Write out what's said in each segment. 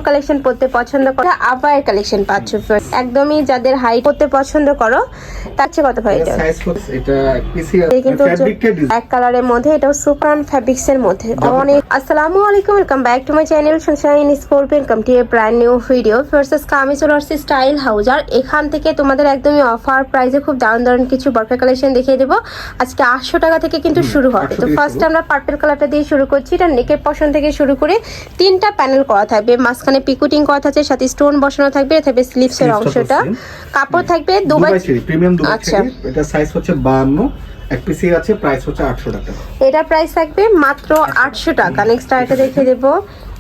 Collection পড়তে পছন্দ করো, আবায়ের কালেকশন পাচ্ছ একদমই যাদের হাইট পড়তে পছন্দ করো তার চেয়ে কত ভাই এটা সাইজ এটা পিসি কিন্তু এক কালারের মধ্যে, এটাও সুপার ফ্যাব্রিক্স এর মধ্যে অনেক। আসসালামু আলাইকুম, welcome back to my channel Sunshine Scorpio, welcome to A brand new video. First আমি চলে আসছি স্টাইল হাউস, আর এখান থেকে তোমাদের একদমই অফার প্রাইসে খুব দারুণ দারুণ কিছু বরকা কালেকশন দেখিয়ে দেবো। আজকে 800 টাকা থেকে কিন্তু শুরু হবে। তো ফার্স্ট আমরা পার্পল কালারটা দিয়ে শুরু করছি। এটা নেকের পশন থেকে শুরু করে 3টা প্যানেল করা থাকবে, মাঝখানে পিকুটিং করা থাকবে, সাথে স্টোন বসানো থাকবে, এটা থাকবে স্লিভসের অংশটা। কাপড় থাকবে দুবাই প্রিমিয়াম দুবাই। আচ্ছা, এটা সাইজ হচ্ছে 52, এক পিসি আছে, প্রাইস হচ্ছে 800 টাকা। এটা প্রাইস থাকবে মাত্র 800 টাকা। নেক্সট আরেকটা দেখে দেবো,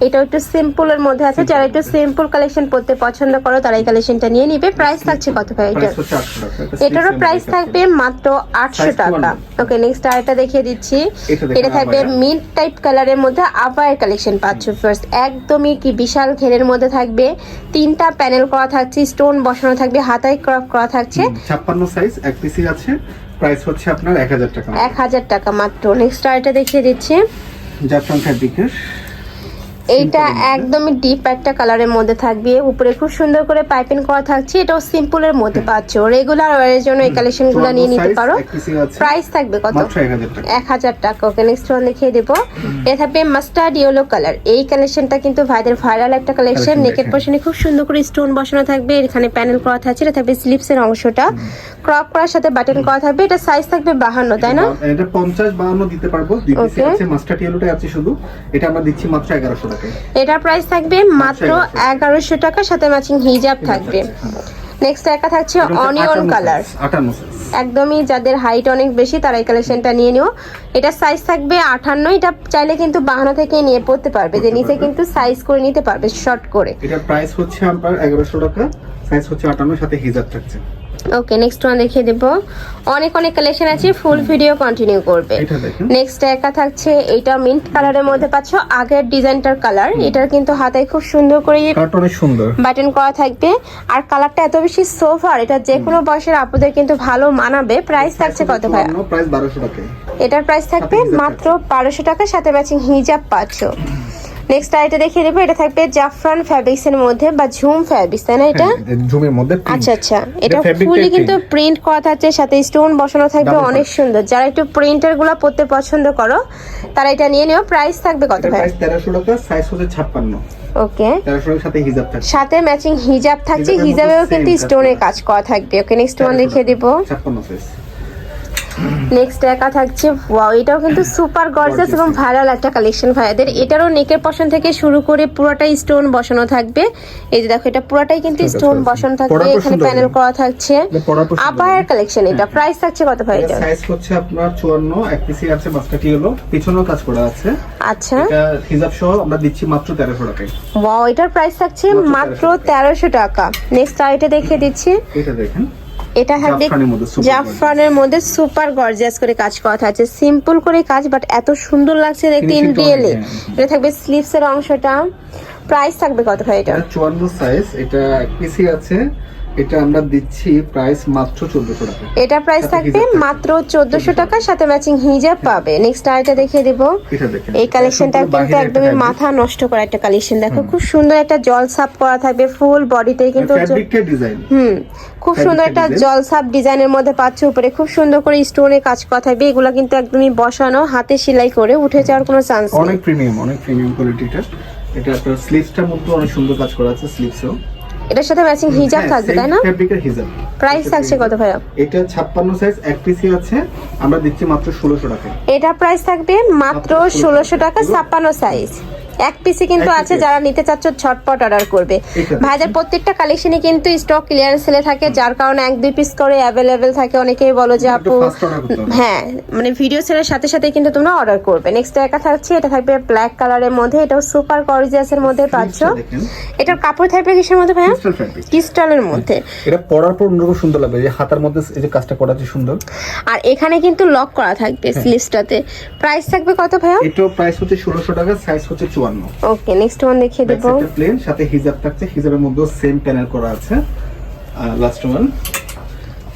এটা একটু সিম্পলের মধ্যে আছে। যারা একটু সিম্পল কালেকশন পড়তে পছন্দ করো তারা এই কালেকশনটা নিয়ে নিবে। প্রাইস থাকছে কত ভাই এটা? এটারও প্রাইস থাকবে মাত্র 800 টাকা। ওকে, নেক্সট আরেকটা দেখিয়ে দিচ্ছি। এটা থাকবে মিড টাইপ কালারের মধ্যে আবায়ের কালেকশন পাচ্ছ। ফার্স্ট একদমই কি বিশাল ঘেরের মধ্যে থাকবে, 3টা প্যানেল করা থাকছে, স্টোন বসানো থাকবে, হাতায় ক্রপ করা থাকছে। 56 সাইজ, এক পিসি আছে, প্রাইস হচ্ছে আপনার 1000 টাকা। 1000 টাকা মাত্র। নেক্সট আরেকটা দেখিয়ে দিচ্ছি। জাফরান ফ্যাব্রিকের এইটা একদমই ডিপ একটা কালারের মধ্যে থাকবে, উপরে খুব সুন্দর করে পাইপিং করা থাকছে। এটাও সিম্পলের মধ্যে পাচ্ছ। রেগুলার ওয়ারের জন্য এই কালেকশনগুলো নিয়ে নিতে পারো। প্রাইস থাকবে কত? 1000 টাকা। ওকে, নেক্সট ওয়ান দেখিয়ে দেবো। এটা থাকবে মাস্টার্ড ইয়েলো কালার। এই কালেকশনটা কিন্তু ভাইদের ভাইরাল একটা কালেকশন। নেকের পশনে খুব সুন্দর করে স্টোন বসানো থাকবে, এখানে প্যানেল করা থাকছে। এটা থাকবে স্লিভসের অংশটা ক্রপ করার সাথে বাটন করা থাকবে। এটা সাইজ থাকবে 52, তাই না? এটা 50 52 দিতে পারবো। দুই পিসি আছে, মাস্টার্ড ইয়েলোটা আছে শুধু। এটা আমরা দিচ্ছি মাত্র 1100 টাকা। এটা প্রাইস থাকবে মাত্র 1100 টাকা, সাথে ম্যাচিং হিজাব থাকবে। নেক্সট একটা থাকছে অনিয়ন কালার, একদমই যাদের হাইট অনেক বেশি তারা এই কালেকশনটা নিয়ে নিও। এটা সাইজ থাকবে 58। এটা চাইলে কিন্তু 52 থেকে নিয়ে পড়তে পারবে, যে নিচে কিন্তু সাইজ করে নিতে পারবে শর্ট করে। এটা প্রাইস হচ্ছে আপনার 1100 টাকা, সাইজ হচ্ছে 58, সাথে হিজাব থাকছে। ওকে, নেক্সট ওয়ান দেখিয়ে দেবো। অনেক কালেকশন আছে, ফুল ভিডিও কন্টিনিউ করবে। নেক্সট একটা থাকছে, এটা মিন্ট কালারের মধ্যে পাচ্ছ, আগের ডিজাইনটার কালার। এটার কিন্তু হাতায় খুব সুন্দর করে বাটন করা থাকবে, আর কালারটা এত বেশি সোফার, এটা যে কোনো বয়সের আপুদের কিন্তু ভালো মানাবে। প্রাইস থাকছে কত ভাই? প্রাইস 1200 টাকা। এটার প্রাইস থাকবে মাত্র 1200 টাকা, সাথে ম্যাচিং হিজাব পাচ্ছ। নেক্সট আইটা দেখিয়ে দেবো। এটা থাকবে জাফরান ফ্যাব্রিক্স এর মধ্যে বা ঝুম ফ্যাব্রিক্স, তাই না? এটা ঝুমের মধ্যে আচ্ছা আচ্ছা, এটা ফুলি কিন্তু প্রিন্ট করা থাকছে, সাথে স্টোন বসানো থাকবে, অনেক সুন্দর। যারা একটু প্রিন্টার গুলো পড়তে পছন্দ করো তারা এটা নিয়ে নিও। প্রাইস থাকবে কত ভাই? প্রাইস 1300 টাকা, সাইজ হচ্ছে 56। ওকে, 1300 এর সাথে হিজাব থাকছে, সাথে ম্যাচিং হিজাব থাকছে। হিজাবেও কিন্তু স্টোনের কাজ করা থাকবে। ওকে, নেক্সট ওয়ান দেখিয়ে দিব। 56 সাইজ। নেক্সট একা থাকছে, ওয়াও, এটাও কিন্তু সুপার গর্জিয়াস এবং ভাইরাল একটা কালেকশন ভাইদের। এটারও নেকের পশন থেকে শুরু করে পুরোটাই স্টোন বসানো থাকবে। এই যে দেখো, এটা পুরোটাই কিন্তু স্টোন বসানো থাকবে, এখানে প্যানেল করা থাকছে। আবায়ের কালেকশন। এটা প্রাইস থাকছে কত ভাই? এটা সাইজ হচ্ছে আপনার 54, এক পিসি আছে, মাস্টার্ড ইয়েলো, পিছনেও কাজ করা আছে। আচ্ছা, এটা হিজাব সহ আমরা দিচ্ছি মাত্র 1300 টাকায়। ওয়াও, এটার প্রাইস থাকছে মাত্র 1300 টাকা। নেক্সট আইটা দেখিয়ে দিচ্ছি। এটা দেখেন, এটা থাকবে জাফরানের মধ্যে সুপার গর্জিয়াস করে কাজ করা থাকছে, সিম্পল করে কাজ, বাট এত সুন্দর লাগছে দেখতে ইন রিয়েলি। এটা থাকবে স্লিভস এর অংশটা। প্রাইস থাকবে কত ভাই এটা? 54 সাইজ, এটা এক পিসি আছে, এটা আমরা দিচ্ছি প্রাইস মাত্র 1400 টাকা। এটা প্রাইস থাকবে মাত্র 1400 টাকা, সাথে ম্যাচিং হিজাব পাবে। নেক্সট আইটা দেখিয়ে দেব। এই কালেকশনটা কিন্তু একদমই মাথা নষ্ট করা একটা কালেকশন। দেখো, খুব সুন্দর একটা জল সাপ করা থাকবে ফুল বডিতে, কিন্তু খুব সুন্দর একটা জল সাপ ডিজাইনের মধ্যে পাচ্ছ। উপরে খুব সুন্দর করে স্টোনে কাজ করা থাকবে। এগুলা কিন্তু একদমই বসানো, হাতে সেলাই করে, উঠে যাওয়ার কোনো চান্স নেই। অনেক প্রিমিয়াম কোয়ালিটিটা। এটা আপনার স্লিভসটার মধ্যে অনেক সুন্দর কাজ করা আছে, স্লিভসও। এটার সাথে ম্যাচিং হিজাব থাকবে, তাই না? ফেব্রিকের হিজাব। প্রাইস থাকছে কত ভাইয়া? এটা 56 সাইজ, এক পিসি আছে, আমরা দিচ্ছি মাত্র 1600 টাকা। এটা প্রাইস থাকবে মাত্র 1600 টাকা, 56 সাইজ। এক পিসি কিন্তু আছে, যারা নিতে চাচ্ছ ঝটপট অর্ডার করবে। ভাইদের প্রত্যেকটা কালেকশনে কিন্তু স্টক ক্লিয়ারেন্স সেলে থাকে, যার কারণে 1-2 পিস করে অ্যাভেলেবেল থাকে। অনেকেই বলো যে আপু, হ্যাঁ, মানে ভিডিও সেলের সাথে সাথে কিন্তু তোমরা অর্ডার করবে। নেক্সট একা থাকছে, এটা থাকবে ব্ল্যাক কালারের মধ্যে, এটাও সুপার গর্জিয়াস এর মধ্যে পাচ্ছ। এটার কাপড় থাকবে কিসের মধ্যে ভাইয়া? ক্রিস্টালের মধ্যে। এটা পরার পর অন্যরকম সুন্দর লাগবে, যে হাতার মধ্যে এই যে কাজটা করা আছে সুন্দর। আর এখানে কিন্তু লক করা থাকবে স্লিভসটাতে। প্রাইস থাকবে কত ভাইয়া? এটাও প্রাইস হচ্ছে 1600 টাকা, সাইজ হচ্ছে 54। ওকে, নেক্সট ওয়ান দেখিয়ে দেব। এটা প্লেন, সাথে হিজাব থাকছে, হিজাবের মধ্যে সেম প্যানেল করা আছে। লাস্ট ওয়ান,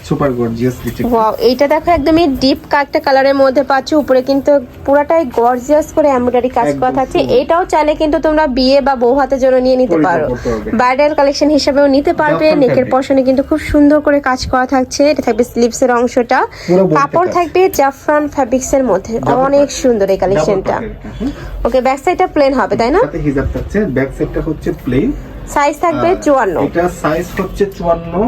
সুপার গর্জিয়াস দিচ্ছে। ওয়াও, এইটা দেখো একদমই ডিপ একটা কালারের মধ্যে পাচ্ছ, উপরে কিন্তু পুরাটাই গর্জিয়াস করে এমব্রয়ডারি কাজ করা থাকছে। এটাও চাইলে কিন্তু তোমরা বিয়ে বা বউ হাতের জন্য নিয়ে নিতে পারো, ব্রাইডাল কালেকশন হিসেবেও নিতে পারবে। নেকের পশনে কিন্তু খুব সুন্দর করে কাজ করা থাকছে। এটা থাকবে স্লিভস এর অংশটা, কাপড় থাকবে জাফরান ফ্যাব্রিক্স এর মধ্যে, অনেক সুন্দর এই কালেকশনটা। ওকে, ব্যাক সাইডটা প্লেন হবে তাই না? সাথে হিজাব থাকছে, ব্যাক সাইডটা হচ্ছে প্লেন, সাইজ থাকবে 54। এটা সাইজ হচ্ছে 54।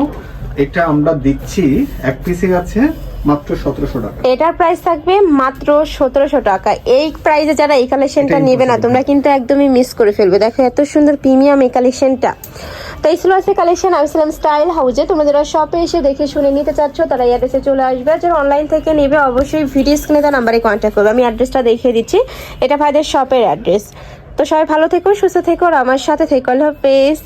এটা আমরা দিচ্ছি এক পিসে আছে মাত্র 1700 টাকা। এটার প্রাইস থাকবে মাত্র 1700 টাকা। এই প্রাইসে যারা এই কালেকশনটা নেবে না, তোমরা কিন্তু একদমই মিস করে ফেলবে। দেখো এত সুন্দর প্রিমিয়াম এই কালেকশনটা। তো এই ছিল আজকে কালেকশন। আমি ছিলাম স্টাইল হাউজে। তোমরা যারা শপে এসে দেখে শুনে নিতে চাচ্ছ তারা এই অ্যাড্রেসে চলে আসবে। যারা অনলাইন থেকে নেবে অবশ্যই ভিডিও স্ক্রিনে তার নাম্বারে কন্ট্যাক্ট করবে। আমি অ্যাড্রেসটা দেখিয়ে দিচ্ছি, এটা ভাইদের শপের অ্যাড্রেস। তো সবাই ভালো থেকো, সুস্থ থেকো আর আমার সাথে থেকো। আল্লাহ হাফেজ।